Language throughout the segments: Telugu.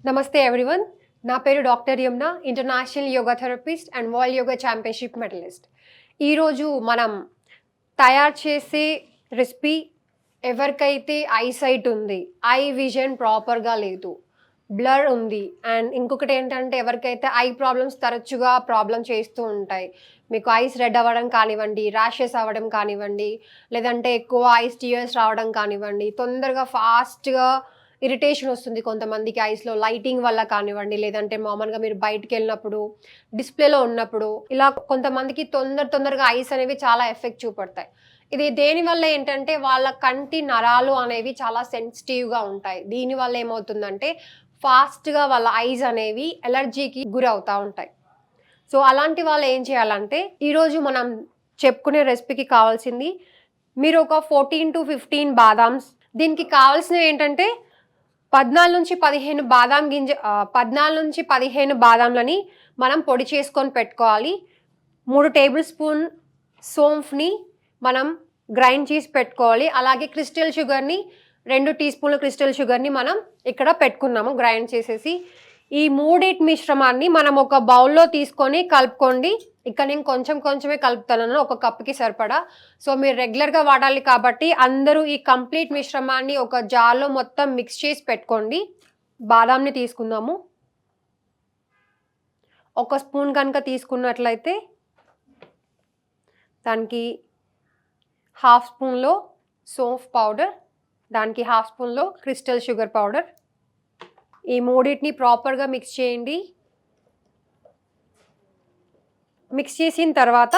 నమస్తే ఎవ్రీవన్. నా పేరు doctor Yamuna, international yoga therapist and world yoga championship medallist. ఈరోజు మనం తయారు చేసే రెసిపీ ఎవరికైతే ఐసైట్ ఉంది, ఐ విజన్ ప్రాపర్గా లేదు, బ్లర్ ఉంది, అండ్ ఇంకొకటి ఏంటంటే ఎవరికైతే ఐ ప్రాబ్లమ్స్ తరచుగా ప్రాబ్లం చేస్తూ ఉంటాయి, మీకు ఐస్ రెడ్ అవ్వడం కానివ్వండి, ర్యాషెస్ అవ్వడం కానివ్వండి, లేదంటే ఎక్కువ ఐస్ టీయర్స్ రావడం కానివ్వండి, తొందరగా ఫాస్ట్గా ఇరిటేషన్ వస్తుంది కొంతమందికి ఐస్లో లైటింగ్ వల్ల కానివ్వండి, లేదంటే మామూలుగా మీరు బయటికి వెళ్ళినప్పుడు డిస్ప్లేలో ఉన్నప్పుడు ఇలా కొంతమందికి తొందరగా ఐస్ అనేవి చాలా ఎఫెక్ట్ చూపడతాయి. ఇది దేనివల్ల ఏంటంటే వాళ్ళ కంటి నరాలు అనేవి చాలా సెన్సిటివ్గా ఉంటాయి. దీనివల్ల ఏమవుతుందంటే ఫాస్ట్గా వాళ్ళ ఐస్ అనేవి ఎలర్జీకి గురవుతూ ఉంటాయి. సో అలాంటి వాళ్ళు ఏం చేయాలంటే ఈరోజు మనం చెప్పుకునే రెసిపీకి కావాల్సింది మీరు ఒక 14 to 15 బాదామ్స్. దీనికి కావాల్సినవి ఏంటంటే 14 నుంచి 15 బాదాంలని మనం పొడి చేసుకొని పెట్టుకోవాలి. 3 టేబుల్ స్పూన్ సోంఫ్ని మనం గ్రైండ్ చేసి పెట్టుకోవాలి. అలాగే క్రిస్టల్ షుగర్ని 2 టీ స్పూన్ల క్రిస్టల్ షుగర్ని మనం ఇక్కడ పెట్టుకున్నాము గ్రైండ్ చేసేసి. ఈ మూడింటి మిశ్రమాన్ని మనం ఒక బౌల్లో తీసుకొని కలుపుకోండి. ఇక్కడ నేను కొంచెమే కలుపుతాను, ఒక కప్పుకి సరిపడా. సో మీరు రెగ్యులర్గా వాడాలి కాబట్టి అందరూ ఈ కంప్లీట్ మిశ్రమాన్ని ఒక జార్లో మొత్తం మిక్స్ చేసి పెట్టుకోండి. బాదాంని తీసుకుందాము. 1 స్పూన్ కనుక తీసుకున్నట్లయితే దానికి 1/2 స్పూన్లో సోంఫ్ పౌడర్, దానికి 1/2 స్పూన్లో క్రిస్టల్ షుగర్ పౌడర్. ఈ మూడింటిని ప్రాపర్గా మిక్స్ చేయండి. మిక్స్ చేసిన తర్వాత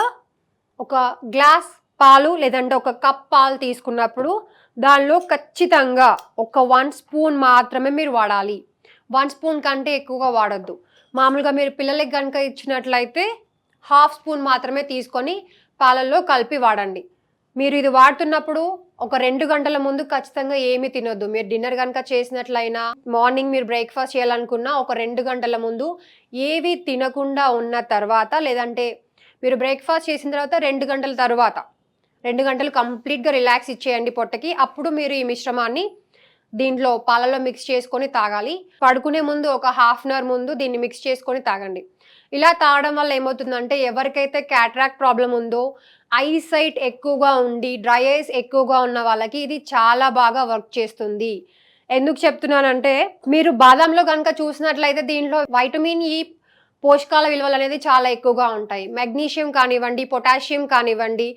ఒక గ్లాస్ పాలు లేదంటే ఒక కప్ పాలు తీసుకున్నప్పుడు దానిలో ఖచ్చితంగా ఒక 1 స్పూన్ మాత్రమే మీరు వాడాలి. 1 స్పూన్ కంటే ఎక్కువగా వాడొద్దు. మామూలుగా మీరు పిల్లలకి కనుక ఇచ్చినట్లయితే 1/2 స్పూన్ మాత్రమే తీసుకొని పాలల్లో కలిపి వాడండి. మీరు ఇది వాడుతున్నప్పుడు ఒక 2 గంటల ముందు ఖచ్చితంగా ఏమీ తినొద్దు. మీరు డిన్నర్ కనుక చేసినట్లయినా, మార్నింగ్ మీరు బ్రేక్ఫాస్ట్ చేయాలనుకున్నా ఒక 2 గంటల ముందు ఏవి తినకుండా ఉన్న తర్వాత, లేదంటే మీరు బ్రేక్ఫాస్ట్ చేసిన తర్వాత 2 గంటల తర్వాత 2 గంటలు కంప్లీట్గా రిలాక్స్ ఇచ్చేయండి పొట్టకి. అప్పుడు మీరు ఈ మిశ్రమాన్ని దీంట్లో పాలలో మిక్స్ చేసుకొని తాగాలి. పడుకునే ముందు ఒక 1/2 అవర్ ముందు దీన్ని మిక్స్ చేసుకొని తాగండి. ఇలా తాగడం వల్ల ఏమవుతుందంటే ఎవరికైతే క్యాట్రాక్ట్ ప్రాబ్లం ఉందో, ఐసైట్ ఎక్కువగా ఉండి డ్రై ఐస్ ఎక్కువగా ఉన్న వాళ్ళకి ఇది చాలా బాగా వర్క్ చేస్తుంది. ఎందుకు చెప్తున్నానంటే మీరు బాదాంలో కనుక చూసినట్లయితే దీంట్లో వైటమిన్ ఈ పోషకాల విలువలు అనేది చాలా ఎక్కువగా ఉంటాయి. మెగ్నీషియం కానివ్వండి, పొటాషియం కానివ్వండి,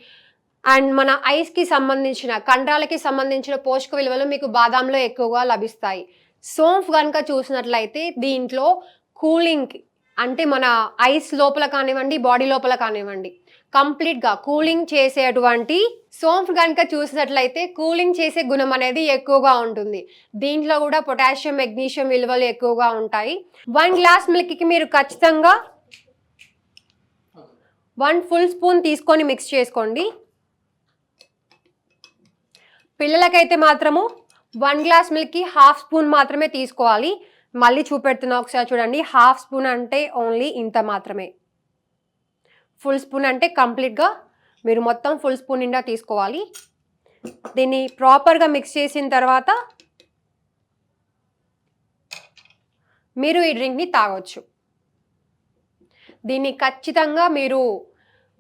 అండ్ మన ఐస్కి సంబంధించిన కండరాలకి సంబంధించిన పోషక విలువలు మీకు బాదాంలో ఎక్కువగా లభిస్తాయి. సోంఫ్ కనుక చూసినట్లయితే దీంట్లో కూలింగ్, అంటే మన ఐస్ లోపల కానివ్వండి, బాడీ లోపల కానివ్వండి కంప్లీట్గా కూలింగ్ చేసేటువంటి సోంఫ్ కనుక చూసినట్లయితే కూలింగ్ చేసే గుణం అనేది ఎక్కువగా ఉంటుంది. దీంట్లో కూడా పొటాషియం, మెగ్నీషియం విలువలు ఎక్కువగా ఉంటాయి. 1 గ్లాస్ మిల్క్కి మీరు ఖచ్చితంగా 1 ఫుల్ స్పూన్ తీసుకొని మిక్స్ చేసుకోండి. పిల్లలకైతే మాత్రము 1 గ్లాస్ మిల్క్కి 1/2 స్పూన్ మాత్రమే తీసుకోవాలి. మళ్ళీ చూపెడుతున్నా, ఒకసారి చూడండి. 1/2 స్పూన్ అంటే ఓన్లీ ఇంత మాత్రమే. ఫుల్ స్పూన్ అంటే కంప్లీట్గా మీరు మొత్తం ఫుల్ స్పూన్ నిండా తీసుకోవాలి. దీన్ని ప్రాపర్గా మిక్స్ చేసిన తర్వాత మీరు ఈ డ్రింక్ని తాగొచ్చు. దీన్ని ఖచ్చితంగా మీరు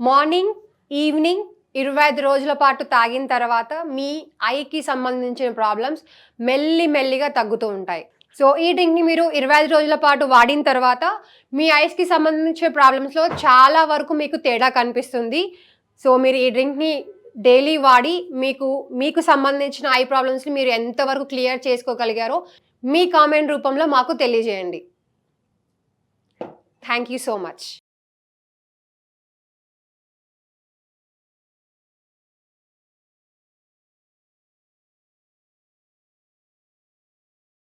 మార్నింగ్, ఈవినింగ్ 25 రోజుల పాటు తాగిన తర్వాత మీ ఐకి సంబంధించిన ప్రాబ్లమ్స్ మెల్లిగా తగ్గుతూ ఉంటాయి. సో ఈ డ్రింక్ని మీరు 25 రోజుల పాటు వాడిన తర్వాత మీ ఐస్కి సంబంధించిన ప్రాబ్లమ్స్లో చాలా వరకు మీకు తేడా కనిపిస్తుంది. సో మీరు ఈ డ్రింక్ని డైలీ వాడి మీకు సంబంధించిన ఐ ప్రాబ్లమ్స్ని మీరు ఎంతవరకు క్లియర్ చేసుకోగలిగారో మీ కామెంట్ రూపంలో మాకు తెలియజేయండి. Thank you so much.